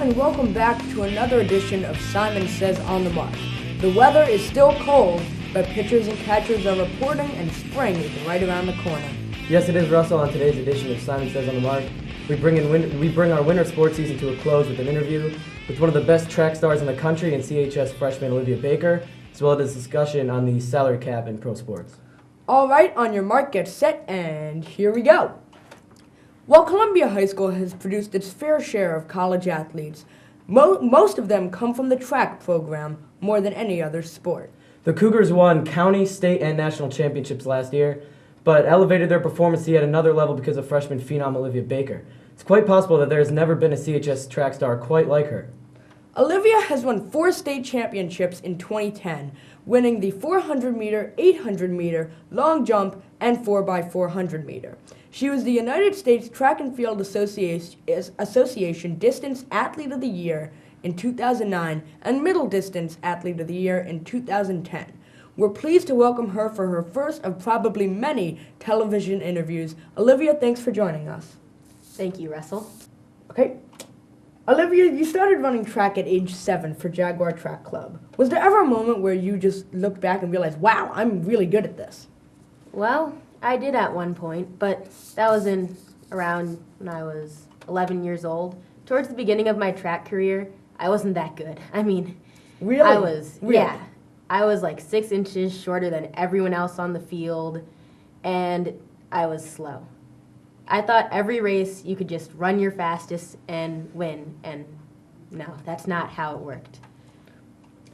and welcome back to another edition of Simon Says on the Mark. The weather is still cold, but pitchers and catchers are reporting and spring is right around the corner. Yes, it is, Russell. On today's edition of Simon Says on the Mark, we bring our winter sports season to a close with an interview with one of the best track stars in the country and CHS freshman Olivia Baker, as well as a discussion on the salary cap in pro sports. All right, on your mark, get set, and here we go. While Columbia High School has produced its fair share of college athletes, most of them come from the track program more than any other sport. The Cougars won county, state, and national championships last year, but elevated their performance to yet another level because of freshman phenom Olivia Baker. It's quite possible that there has never been a CHS track star quite like her. Olivia has won 4 state championships in 2010, winning the 400-meter, 800-meter, long jump, and 4x400 meter. She was the United States Track and Field Association Distance Athlete of the Year in 2009 and Middle Distance Athlete of the Year in 2010. We're pleased to welcome her for her first of probably many television interviews. Olivia, thanks for joining us. Thank you, Russell. Okay. Olivia, you started running track at age 7 for Jaguar Track Club. Was there ever a moment where you just looked back and realized, wow, I'm really good at this? Well, I did at one point, but that was around when I was 11 years old. Towards the beginning of my track career, I wasn't that good. I mean, Really? I was like 6 inches shorter than everyone else on the field, and I was slow. I thought every race you could just run your fastest and win, and no, that's not how it worked.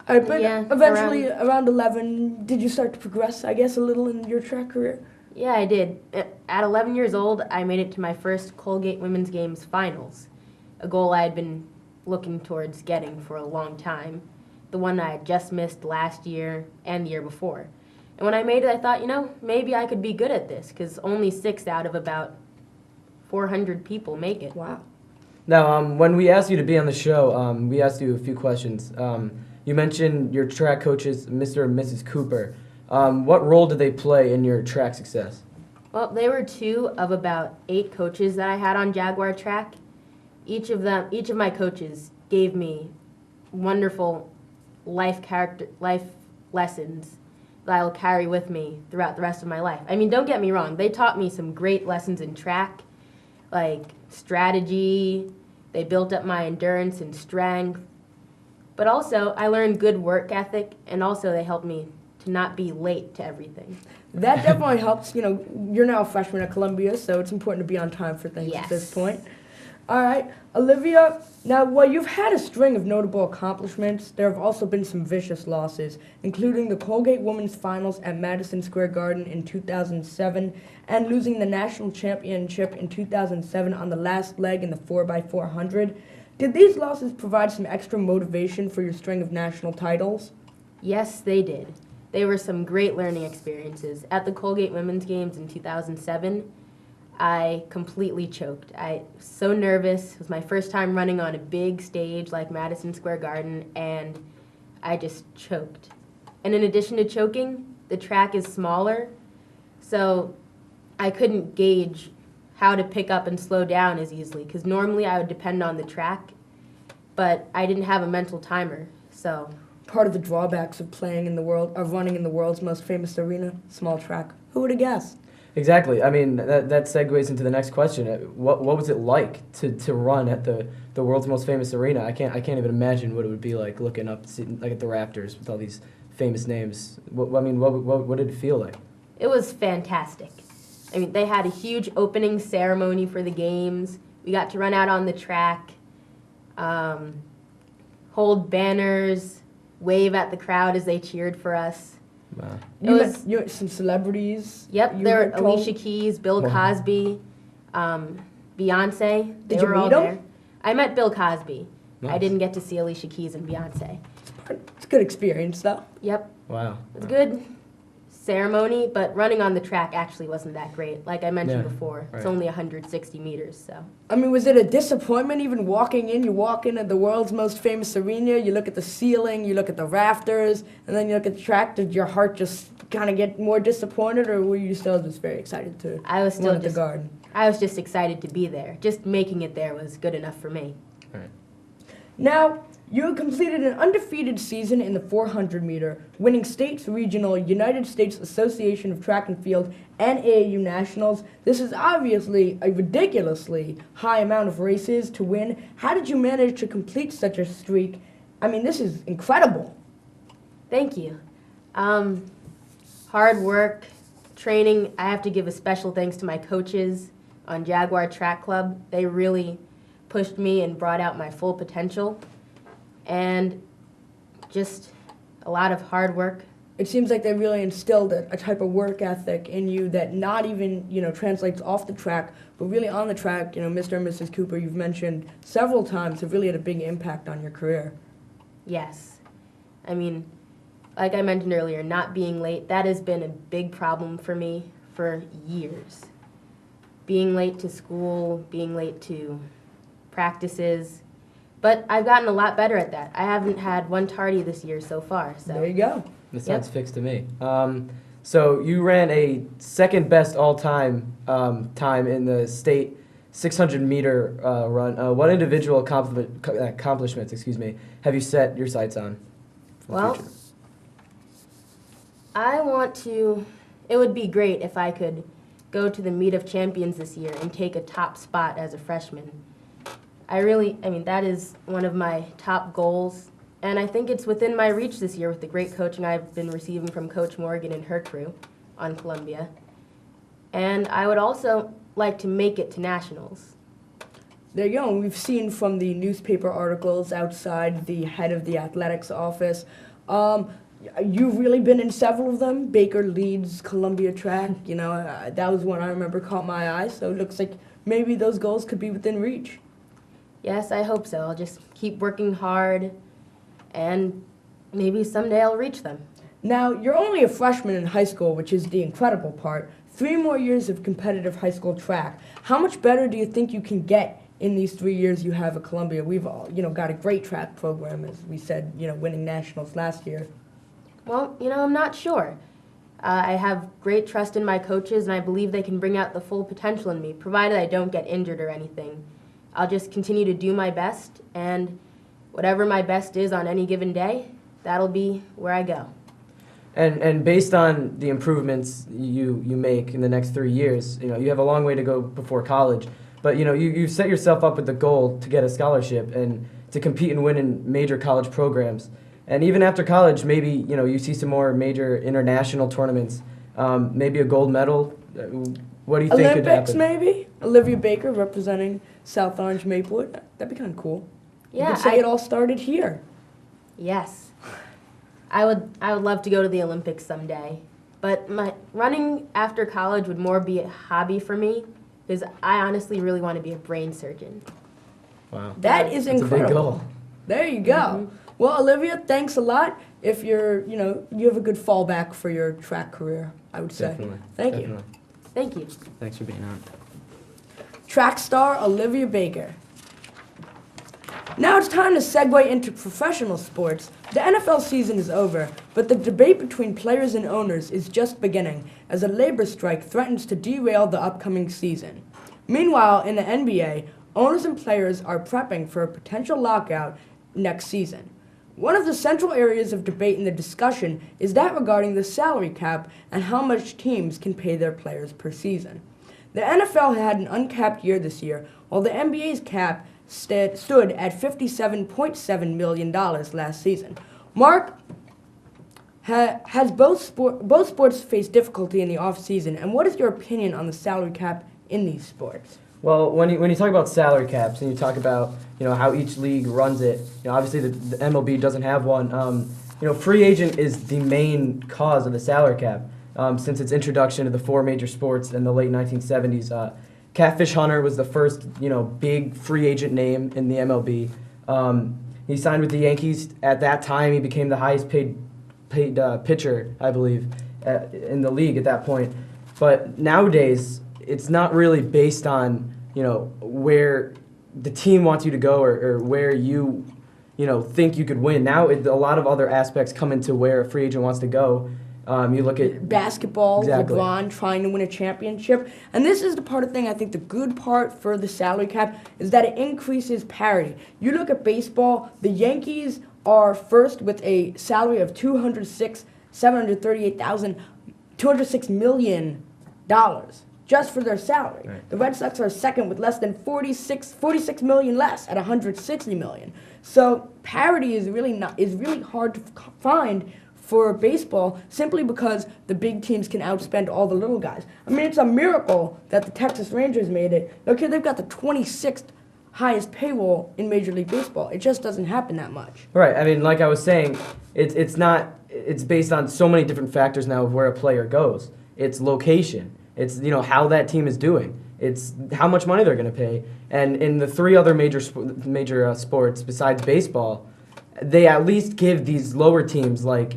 But eventually, around 11, did you start to progress, I guess, a little in your track career? Yeah, I did. At 11 years old, I made it to my first Colgate Women's Games finals, a goal I had been looking towards getting for a long time, the one I had just missed last year and the year before. And when I made it, I thought, maybe I could be good at this, because only 6 out of about 400 people make it. Wow. Now, when we asked you to be on the show, we asked you a few questions. You mentioned your track coaches, Mr. and Mrs. Cooper. What role did they play in your track success? Well, they were 2 of about 8 coaches that I had on Jaguar Track. Each of my coaches gave me wonderful life lessons that I'll carry with me throughout the rest of my life. I mean, don't get me wrong, they taught me some great lessons in track, like strategy. They built up my endurance and strength. But also, I learned good work ethic, and also they helped me to not be late to everything. That definitely helps. You're now a freshman at Columbia, so it's important to be on time for things at this point. All right, Olivia, now while you've had a string of notable accomplishments, there have also been some vicious losses, including the Colgate Women's Finals at Madison Square Garden in 2007 and losing the national championship in 2007 on the last leg in the 4x400. Did these losses provide some extra motivation for your string of national titles? Yes, they did. They were some great learning experiences. At the Colgate Women's Games in 2007, I completely choked. I was so nervous. It was my first time running on a big stage like Madison Square Garden, and I just choked. And in addition to choking, the track is smaller, so I couldn't gauge how to pick up and slow down as easily, because normally I would depend on the track, but I didn't have a mental timer, so. Part of the drawbacks of running in the world's most famous arena, small track. Who would have guessed? Exactly. I mean, that segues into the next question. What was it like to run at the world's most famous arena? I can't even imagine what it would be like looking up like at the rafters with all these famous names. What did it feel like? It was fantastic. I mean, they had a huge opening ceremony for the games. We got to run out on the track, hold banners, wave at the crowd as they cheered for us. Wow. You met some celebrities? Yep, there were Alicia Keys, Bill Cosby, Beyonce. Did you meet them? I met Bill Cosby. Nice. I didn't get to see Alicia Keys and Beyonce. It's a good experience, though. Yep. Wow. It was good ceremony, but running on the track actually wasn't that great. Like I mentioned before, It's only 160 meters, so. I mean, was it a disappointment even walking in? You walk in at the world's most famous arena, you look at the ceiling, you look at the rafters, and then you look at the track. Did your heart just kind of get more disappointed, or were you still just very excited to run at the Garden? I was just excited to be there. Just making it there was good enough for me. Right. Now, you completed an undefeated season in the 400 meter, winning states, regional, United States Association of Track and Field, and AAU Nationals. This is obviously a ridiculously high amount of races to win. How did you manage to complete such a streak? I mean, this is incredible. Thank you. Hard work, training. I have to give a special thanks to my coaches on Jaguar Track Club. They really pushed me and brought out my full potential. And just a lot of hard work. It seems like they really instilled a type of work ethic in you that not even, translates off the track, but really on the track. Mr. and Mrs. Cooper, you've mentioned several times, have really had a big impact on your career. Yes. I mean, like I mentioned earlier, not being late, that has been a big problem for me for years. Being late to school, being late to practices. But I've gotten a lot better at that. I haven't had one tardy this year so far. So there you go. That sounds fixed to me. So you ran a second best all-time time in the state 600-meter run. What individual accomplishments, have you set your sights on? Well, it would be great if I could go to the Meet of Champions this year and take a top spot as a freshman. That is one of my top goals, and I think it's within my reach this year with the great coaching I've been receiving from Coach Morgan and her crew on Columbia. And I would also like to make it to nationals. There you go. We've seen from the newspaper articles outside the head of the athletics office. You've really been in several of them. Baker leads Columbia track. That was one I remember caught my eye. So it looks like maybe those goals could be within reach. Yes, I hope so. I'll just keep working hard, and maybe someday I'll reach them. Now, you're only a freshman in high school, which is the incredible part. 3 more years of competitive high school track. How much better do you think you can get in these 3 years you have at Columbia? We've all, got a great track program, as we said, winning nationals last year. Well, I'm not sure. I have great trust in my coaches, and I believe they can bring out the full potential in me, provided I don't get injured or anything. I'll just continue to do my best, and whatever my best is on any given day, that'll be where I go. And based on the improvements you make in the next 3 years, you have a long way to go before college. But you set yourself up with the goal to get a scholarship and to compete and win in major college programs. And even after college, maybe you see some more major international tournaments, maybe a gold medal. What do you think could happen? Olympics, maybe? Olivia Baker representing South Orange Maplewood. That'd be kind of cool. Yeah, you could say it all started here. Yes. I would love to go to the Olympics someday. But my running after college would more be a hobby for me, because I honestly really want to be a brain surgeon. Wow. That is incredible. That's a big goal. There you go. Mm-hmm. Well, Olivia, thanks a lot. If you're, you have a good fallback for your track career, I would say. Definitely. Thank you. Thank you. Thanks for being on. Track star Olivia Baker. Now it's time to segue into professional sports. The NFL season is over, but the debate between players and owners is just beginning as a labor strike threatens to derail the upcoming season. Meanwhile, in the NBA, owners and players are prepping for a potential lockout next season. One of the central areas of debate in the discussion is that regarding the salary cap and how much teams can pay their players per season. The NFL had an uncapped year this year, while the NBA's cap stood at $57.7 million last season. Mark, has both sports faced difficulty in the offseason, and what is your opinion on the salary cap in these sports? Well, when you talk about salary caps and you talk about how each league runs it, obviously the MLB doesn't have one. Free agent is the main cause of the salary cap since its introduction to the 4 major sports in the late 1970s. Catfish Hunter was the first big free agent name in the MLB. He signed with the Yankees. At that time, he became the highest paid pitcher, I believe, in the league at that point. But nowadays, it's not really based on where the team wants you to go or where you think you could win. Now a lot of other aspects come into where a free agent wants to go, You look at basketball, exactly. LeBron trying to win a championship. And this is the part of thing, I think the good part for the salary cap is that it increases parity. You look at baseball, the Yankees are first with a salary of $206 million just for their salary. Right. The Red Sox are second with less than 46 million less at 160 million. So parity is really hard to find for baseball simply because the big teams can outspend all the little guys. I mean, it's a miracle that the Texas Rangers made it. Okay, they've got the 26th highest payroll in Major League Baseball. It just doesn't happen that much. Right. I mean, like I was saying, it's based on so many different factors now of where a player goes. It's location. It's how that team is doing. It's how much money they're going to pay. And in the three other major sports besides baseball, they at least give these lower teams like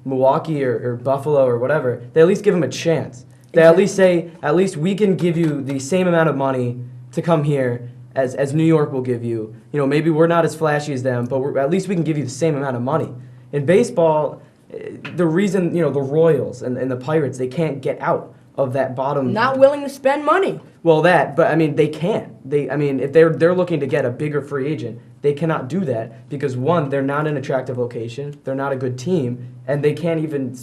Milwaukee or Buffalo or whatever. They at least give them a chance. They at least say, at least we can give you the same amount of money to come here as New York will give you. Maybe we're not as flashy as them, but at least we can give you the same amount of money. In baseball, the reason the Royals and the Pirates, they can't get out of that bottom. Not willing to spend money. Well, but I mean they can't. If they're looking to get a bigger free agent, they cannot do that because one, they're not an attractive location, they're not a good team, and they can't even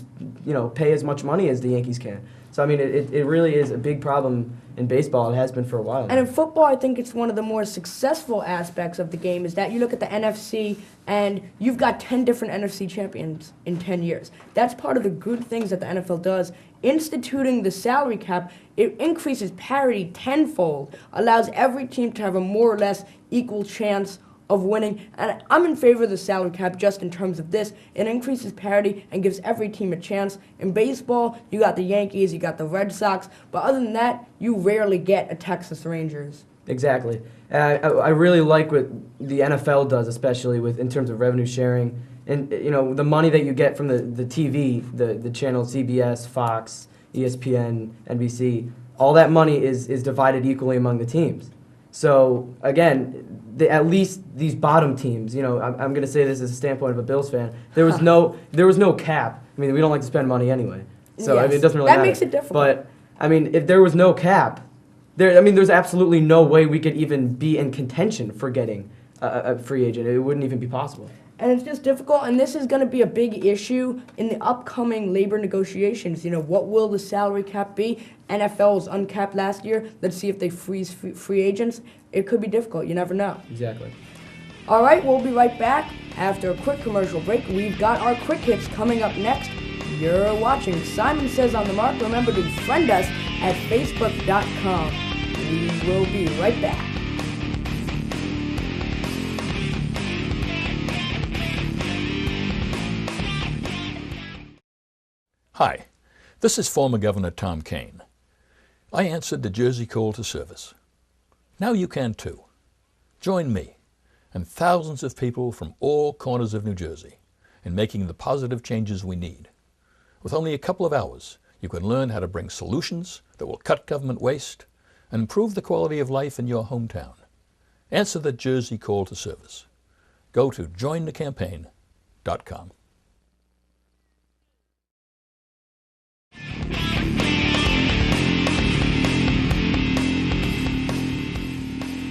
pay as much money as the Yankees can. So I mean it really is a big problem in baseball. It has been for a while. And in football, I think it's one of the more successful aspects of the game is that you look at the NFC and you've got 10 different NFC champions in 10 years. That's part of the good things that the NFL does. Instituting the salary cap, it increases parity tenfold, allows every team to have a more or less equal chance of winning. And I'm in favor of the salary cap just in terms of this. It increases parity and gives every team a chance. In baseball, you got the Yankees, you got the Red Sox, but other than that, you rarely get a Texas Rangers. Exactly. I really like what the NFL does, especially in terms of revenue sharing. And the money that you get from the TV, the channel CBS, Fox, ESPN, NBC, all that money is divided equally among the teams. So again, at least these bottom teams, I'm going to say this as a standpoint of a Bills fan. There was no cap. I mean, we don't like to spend money anyway, so yes, I mean, it doesn't really matter. That makes it difficult. But I mean, if there was no cap, there's absolutely no way we could even be in contention for getting a free agent. It wouldn't even be possible. And it's just difficult, and this is going to be a big issue in the upcoming labor negotiations. What will the salary cap be? NFL was uncapped last year. Let's see if they freeze free agents. It could be difficult. You never know. Exactly. All right, we'll be right back after a quick commercial break. We've got our quick hits coming up next. You're watching Simon Says on the Mark. Remember to friend us at facebook.com. We will be right back. Hi, this is former Governor Tom Kean. I answered the Jersey call to service. Now you can too. Join me and thousands of people from all corners of New Jersey in making the positive changes we need. With only a couple of hours, you can learn how to bring solutions that will cut government waste and improve the quality of life in your hometown. Answer the Jersey call to service. Go to jointhecampaign.com.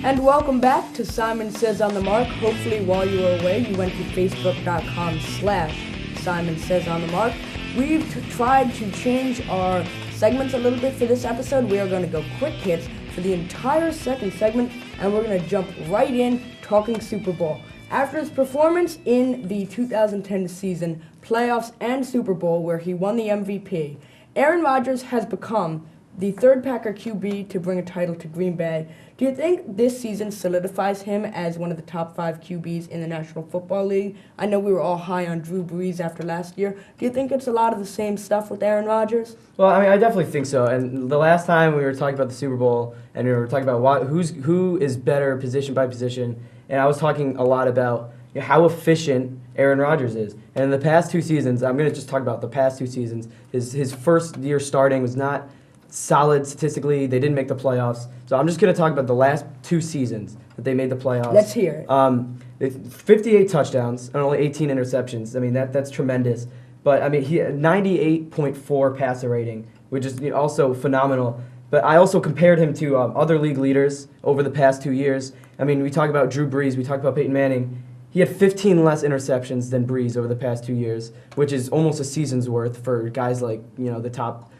And welcome back to Simon Says on the Mark. Hopefully while you were away, you went to facebook.com/Simon Says on the Mark. We've tried to change our segments a little bit for this episode. We are going to go quick hits for the entire second segment, and we're going to jump right in talking Super Bowl. After his performance in the 2010 season, playoffs, and Super Bowl, where he won the MVP, Aaron Rodgers has become the third Packer QB to bring a title to Green Bay. Do you think this season solidifies him as one of the top 5 QBs in the National Football League? I know we were all high on Drew Brees after last year. Do you think it's a lot of the same stuff with Aaron Rodgers? Well, I mean, I definitely think so. And the last time we were talking about the Super Bowl, and we were talking about who is better position by position, and I was talking a lot about how efficient Aaron Rodgers is. And in the past 2 seasons, I'm going to just talk about the past 2 seasons. His first year starting was not solid statistically. They didn't make the playoffs. So I'm just going to talk about the last 2 seasons that they made the playoffs. Let's hear it. 58 touchdowns and only 18 interceptions. I mean, that's tremendous. But, I mean, he had 98.4 passer rating, which is also phenomenal. But I also compared him to other league leaders over the past 2 years. I mean, we talk about Drew Brees, we talk about Peyton Manning. He had 15 less interceptions than Brees over the past 2 years, which is almost a season's worth for guys like, the top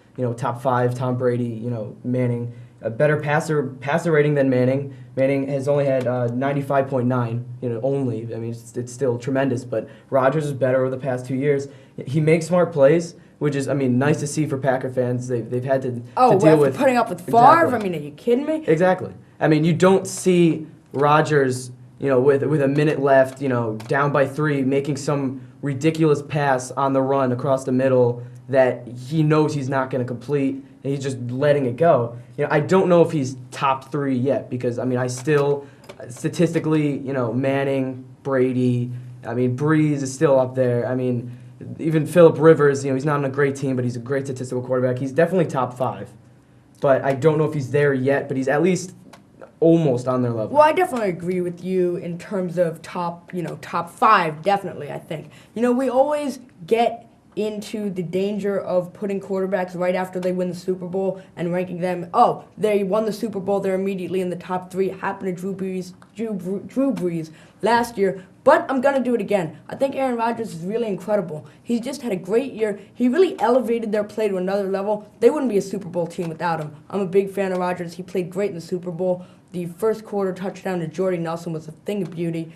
5, Tom Brady, Manning. A better passer rating than Manning. Manning has only had 95.9, only. I mean, it's still tremendous, but Rodgers is better over the past 2 years. He makes smart plays, which is, nice to see for Packer fans. They've had to deal with putting up with Favre. Exactly. I mean, are you kidding me? Exactly. I mean, you don't see Rodgers, with a minute left, down by 3, making some ridiculous pass on the run across the middle that he knows he's not going to complete, and he's just letting it go. I don't know if he's top 3 yet because, I still, statistically, Manning, Brady, Breeze is still up there. Even Phillip Rivers, he's not on a great team, but he's a great statistical quarterback. He's definitely top 5. But I don't know if he's there yet, but he's at least almost on their level. Well, I definitely agree with you in terms of top 5, definitely, I think. We always get into the danger of putting quarterbacks right after they win the Super Bowl and ranking them, they won the Super Bowl, they're immediately in the top 3. Happened to Drew Brees last year, but I'm going to do it again. I think Aaron Rodgers is really incredible. He's just had a great year. He really elevated their play to another level. They wouldn't be a Super Bowl team without him. I'm a big fan of Rodgers. He played great in the Super Bowl. The first quarter touchdown to Jordy Nelson was a thing of beauty.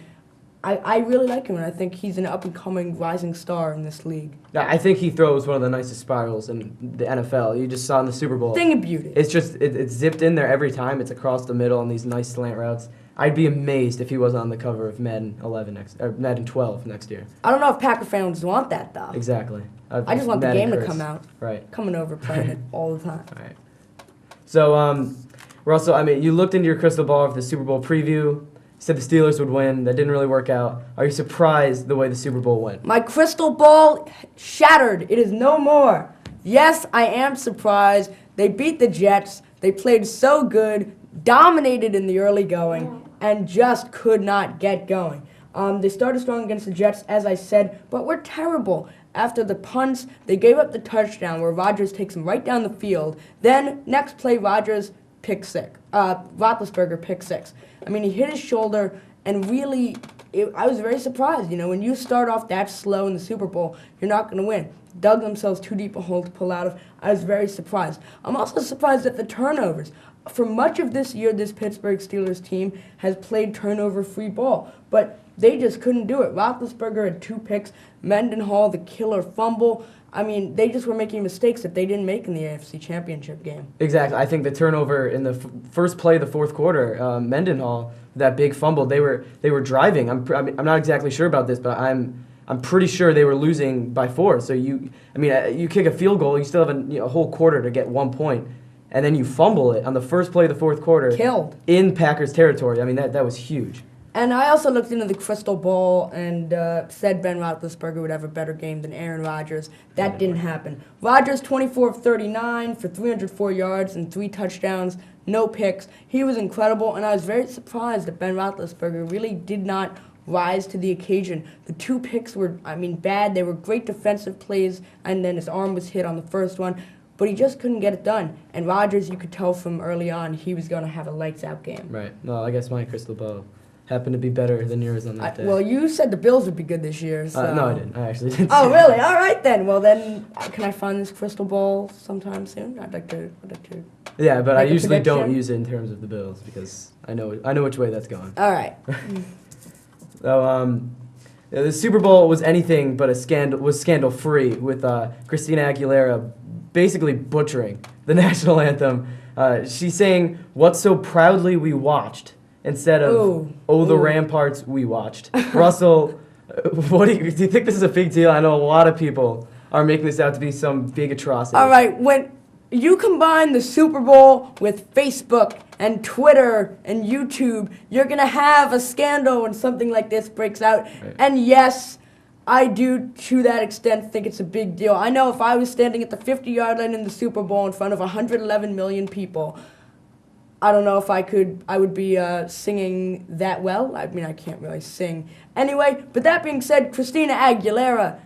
I really like him, and I think he's an up-and-coming rising star in this league. Yeah, I think he throws one of the nicest spirals in the NFL. You just saw in the Super Bowl. Thing of beauty. It's just, it's zipped in there every time. It's across the middle on these nice slant routes. I'd be amazed if he wasn't on the cover of Madden 12 next year. I don't know if Packer fans want that, though. Exactly. I just want the game to come out. Right. Coming over, playing it all the time. All right. So, Russell, you looked into your crystal ball for the Super Bowl preview. Said the Steelers would win. That didn't really work out. Are you surprised the way the Super Bowl went? My crystal ball shattered. It is no more. Yes, I am surprised. They beat the Jets. They played so good, dominated in the early going, and just could not get going. They started strong against the Jets, as I said, but were terrible. After the punts, they gave up the touchdown where Rodgers takes them right down the field. Then, next play, Rodgers pick six. Roethlisberger pick 6. He hit his shoulder, and really, I was very surprised. When you start off that slow in the Super Bowl, you're not going to win. Dug themselves too deep a hole to pull out of. I was very surprised. I'm also surprised at the turnovers. For much of this year, this Pittsburgh Steelers team has played turnover-free ball, but they just couldn't do it. Roethlisberger had 2 picks. Mendenhall, the killer fumble. They just were making mistakes that they didn't make in the AFC Championship game. Exactly. I think the turnover in the first play of the fourth quarter, Mendenhall, that big fumble, they were driving. I'm not exactly sure about this, but I'm pretty sure they were losing by 4. So you kick a field goal, you still have a whole quarter to get 1 point, and then you fumble it on the first play of the fourth quarter. Killed. In Packers territory. That was huge. And I also looked into the crystal ball and said Ben Roethlisberger would have a better game than Aaron Rodgers. That didn't happen. Rodgers, 24 of 39 for 304 yards and 3 touchdowns, no picks. He was incredible, and I was very surprised that Ben Roethlisberger really did not rise to the occasion. The 2 picks were, bad. They were great defensive plays, and then his arm was hit on the first one. But he just couldn't get it done. And Rodgers, you could tell from early on, he was going to have a lights-out game. Right. No, I guess my crystal ball happened to be better than yours on that day. Well, you said the Bills would be good this year. So. No, I didn't. I actually didn't. Oh, really? All right, then. Well, then, can I find this crystal ball sometime soon? I'd like to. Yeah, but I usually prediction. don't use it in terms of the Bills because I know which way that's going. All right. So, the Super Bowl was anything but scandal-free with Christina Aguilera basically butchering the national anthem. She's saying, "What so proudly we watched," instead of the ramparts we watched. Russell, what do you think this is a big deal? I know a lot of people are making this out to be some big atrocity. All right, when you combine the Super Bowl with Facebook and Twitter and YouTube, you're going to have a scandal when something like this breaks out. Right. And yes, I do, to that extent, think it's a big deal. I know if I was standing at the 50-yard line in the Super Bowl in front of 111 million people, I don't know if I would be singing that well. I can't really sing. Anyway, but that being said, Christina Aguilera,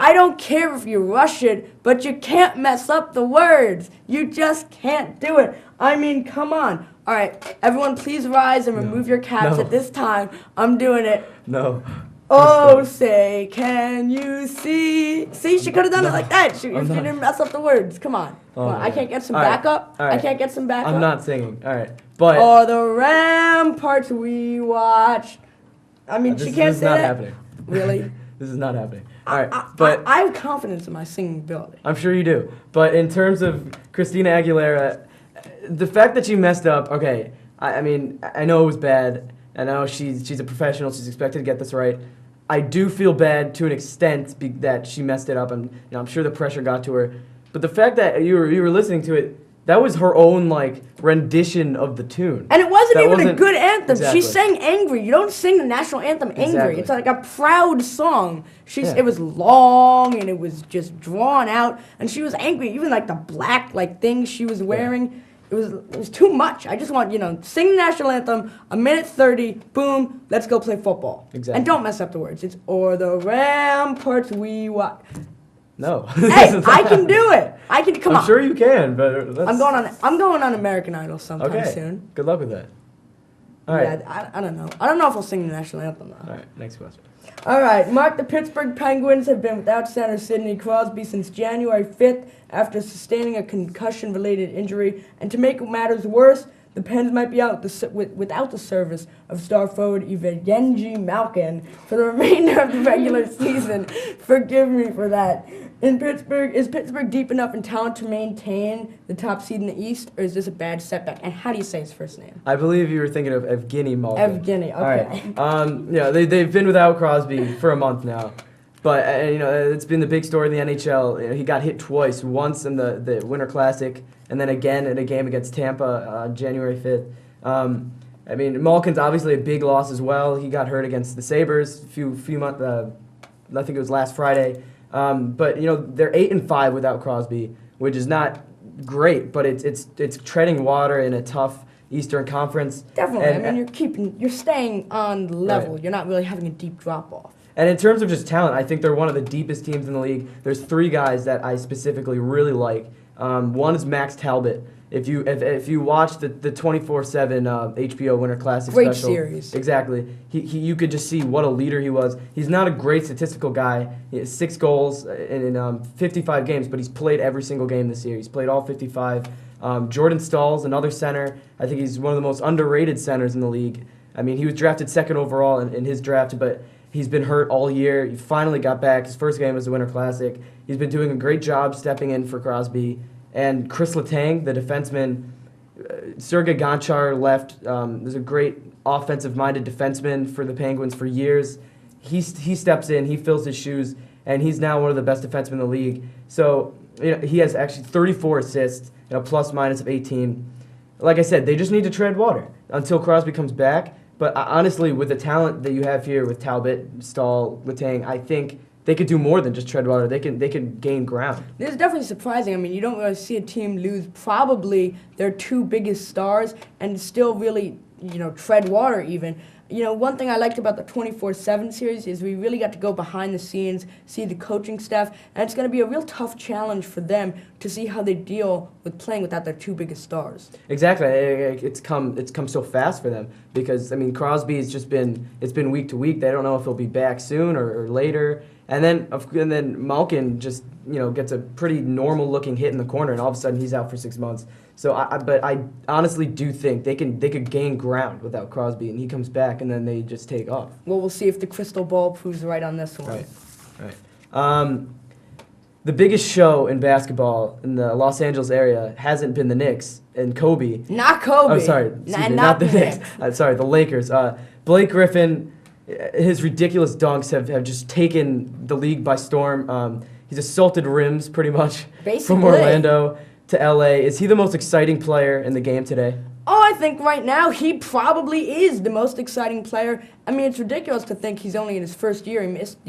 I don't care if you rush it, but you can't mess up the words. You just can't do it. I mean, come on. All right, everyone please rise and remove your caps at this time. I'm doing it. No. Oh, say, can you see? See, she could have done it like that. She didn't mess up the words. Come on. Come on. I can't get some backup. All right. I can't get some backup. I'm not singing. All right. But Or the ramparts we watch. I mean, she can't say that. This is not happening. Really? This is not happening. All right. But I have confidence in my singing ability. I'm sure you do. But in terms of Christina Aguilera, the fact that she messed up, okay, I mean, I know it was bad. I know she's a professional. She's expected to get this right. I do feel bad to an extent that she messed it up, and I'm sure the pressure got to her. But the fact that you were listening to it, that was her own rendition of the tune. And it wasn't even a good anthem. Exactly. She sang angry. You don't sing the national anthem angry. Exactly. It's like a proud song. It was long and it was just drawn out, and she was angry. Even the black thing she was wearing. It was too much. I just want, sing the national anthem, 1:30, boom, let's go play football. Exactly. And don't mess up the words. It's, or the ramparts we watch. No. Hey, I can do it. Come on. I'm sure you can, but I'm going on American Idol sometime soon. Good luck with that. All right. Yeah, I don't know. I don't know if I'll sing the national anthem, though. All right, next question. All right, Mark, the Pittsburgh Penguins have been without center Sidney Crosby since January 5th after sustaining a concussion-related injury. And to make matters worse, the Pens might be out without the service of star forward Evgeny Malkin for the remainder of the regular season. Forgive me for that. Is Pittsburgh deep enough in talent to maintain the top seed in the East, or is this a bad setback? And how do you say his first name? I believe you were thinking of Evgeny Malkin. Evgeny, okay. All right. They've been without Crosby for a month now. But, it's been the big story in the NHL. He got hit twice, once in the Winter Classic, and then again in a game against Tampa on January 5th. Malkin's obviously a big loss as well. He got hurt against the Sabres a few months, I think it was last Friday. But they're 8-5 without Crosby, which is not great, but it's treading water in a tough Eastern Conference. Definitely. And, you're staying on the level. Right. You're not really having a deep drop off. And in terms of just talent, I think they're one of the deepest teams in the league. There's 3 guys that I specifically really like. One is Max Talbot. If you watch the 24/7 HBO Winter Classic great special, series. Exactly. You could just see what a leader he was. He's not a great statistical guy. He has 6 goals in 55 games, but he's played every single game this year. He's played all 55. Jordan Stahl's another center. I think he's one of the most underrated centers in the league. He was drafted 2nd overall in his draft, but he's been hurt all year. He finally got back. His first game was the Winter Classic. He's been doing a great job stepping in for Crosby. And Chris Letang, the defenseman, Sergei Gonchar left. There's a great offensive-minded defenseman for the Penguins for years. He steps in, he fills his shoes, and he's now one of the best defensemen in the league. So he has actually 34 assists and a plus-minus of 18. Like I said, they just need to tread water until Crosby comes back. But honestly, with the talent that you have here with Talbot, Stahl, Letang, I think they could do more than just tread water. They can gain ground. This is definitely surprising. You don't really see a team lose probably their 2 biggest stars and still really, tread water even. One thing I liked about the 24/7 series is we really got to go behind the scenes, see the coaching staff, and it's going to be a real tough challenge for them to see how they deal with playing without their 2 biggest stars. Exactly. It's come so fast for them because Crosby it's been week to week. They don't know if he'll be back soon or later. And then Malkin just gets a pretty normal looking hit in the corner, and all of a sudden he's out for 6 months. So I honestly do think they could gain ground without Crosby, and he comes back, and then they just take off. Well, we'll see if the crystal ball proves right on this one. Right. The biggest show in basketball in the Los Angeles area hasn't been the Knicks and Kobe. Not Kobe. Oh, sorry. Not the Knicks. Sorry, the Lakers. Blake Griffin. His ridiculous dunks have just taken the league by storm. He's assaulted rims pretty much from Orlando to LA. Is he the most exciting player in the game today? Oh, I think right now he probably is the most exciting player. It's ridiculous to think he's only in his first year. He missed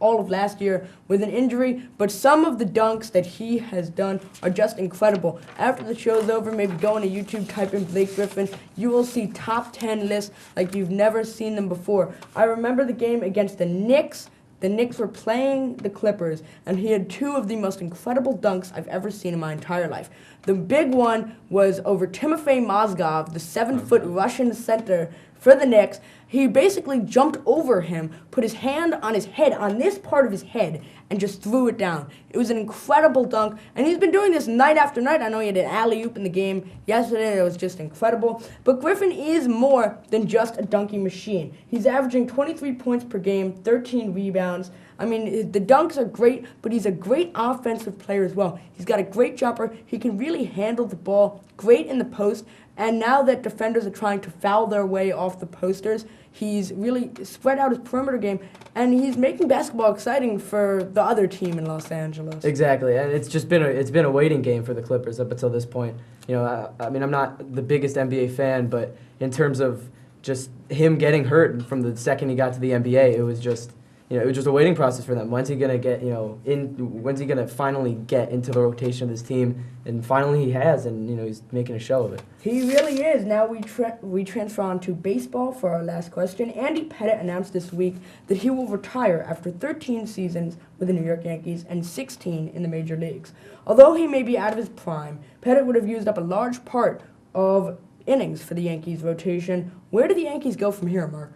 all of last year with an injury, but some of the dunks that he has done are just incredible. After the show's over, maybe go into YouTube, type in Blake Griffin. You will see top 10 lists like you've never seen them before. I remember the game against the Knicks The Knicks were playing the Clippers, and he had two of the most incredible dunks I've ever seen in my entire life. The big one was over Timofey Mozgov, the 7-foot Russian center for the Knicks. He basically jumped over him, put his hand on his head, on this part of his head, and just threw it down. It was an incredible dunk, and he's been doing this night after night. I know he had an alley-oop in the game yesterday. It was just incredible. But Griffin is more than just a dunking machine. He's averaging 23 points per game, 13 rebounds. I mean, the dunks are great, but he's a great offensive player as well. He's got a great jumper. He can really handle the ball, great in the post. And now that defenders are trying to foul their way off the posters, he's really spread out his perimeter game, and he's making basketball exciting for the other team in Los Angeles. Exactly, and it's been a waiting game for the Clippers up until this point. You know, I mean, I'm not the biggest NBA fan, but in terms of just him getting hurt from the second he got to the NBA, it was just a waiting process for them. When's he gonna get, when's he gonna finally get into the rotation of this team? And finally he has, and he's making a show of it. He really is. Now we transfer on to baseball for our last question. Andy Pettitte announced this week that he will retire after 13 seasons with the New York Yankees and 16 in the major leagues. Although he may be out of his prime, Pettitte would have used up a large part of innings for the Yankees rotation. Where do the Yankees go from here, Mark?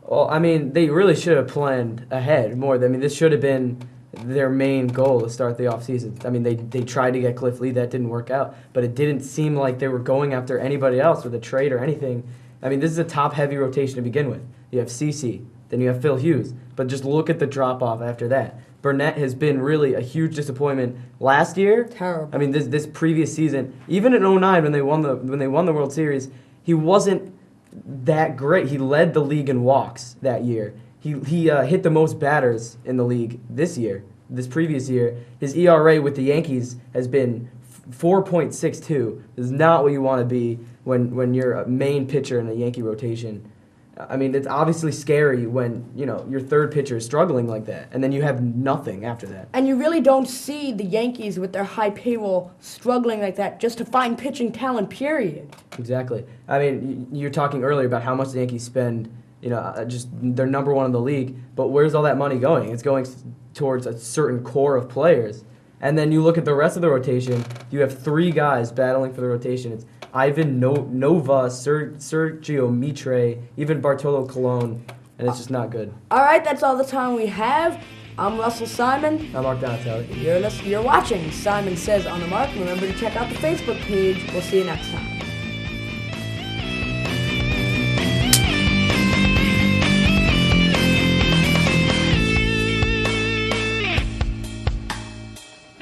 Well, I mean, they really should have planned ahead more. I mean, this should have been their main goal to start the offseason. I mean, they tried to get Cliff Lee. That didn't work out. But it didn't seem like they were going after anybody else with a trade or anything. I mean, this is a top-heavy rotation to begin with. You have CeCe, then you have Phil Hughes. But just look at the drop-off after that. Burnett has been really a huge disappointment last year. Terrible. I mean, this previous season, even in 2009 when they won the World Series, he wasn't that great. He led the league in walks that year. He hit the most batters in the league this previous year. His ERA with the Yankees has been 4.62. This is not what you want to be when you're a main pitcher in a Yankee rotation. I mean, it's obviously scary when, your third pitcher is struggling like that, and then you have nothing after that. And you really don't see the Yankees with their high payroll struggling like that just to find pitching talent, period. Exactly. I mean, you're talking earlier about how much the Yankees spend, just they're number one in the league, but where's all that money going? It's going towards a certain core of players. And then you look at the rest of the rotation, you have three guys battling for the rotation. It's Ivan Nova, Sergio Mitre, even Bartolo Colon, and it's just not good. All right, that's all the time we have. I'm Russell Simon. I'm Mark Donatelli. You're watching Simon Says on the Mark. Remember to check out the Facebook page. We'll see you next time.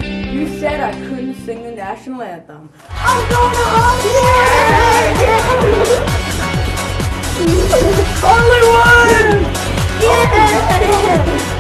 You said I couldn't sing the national anthem. I'm going home! Yeah! Only one! Yeah!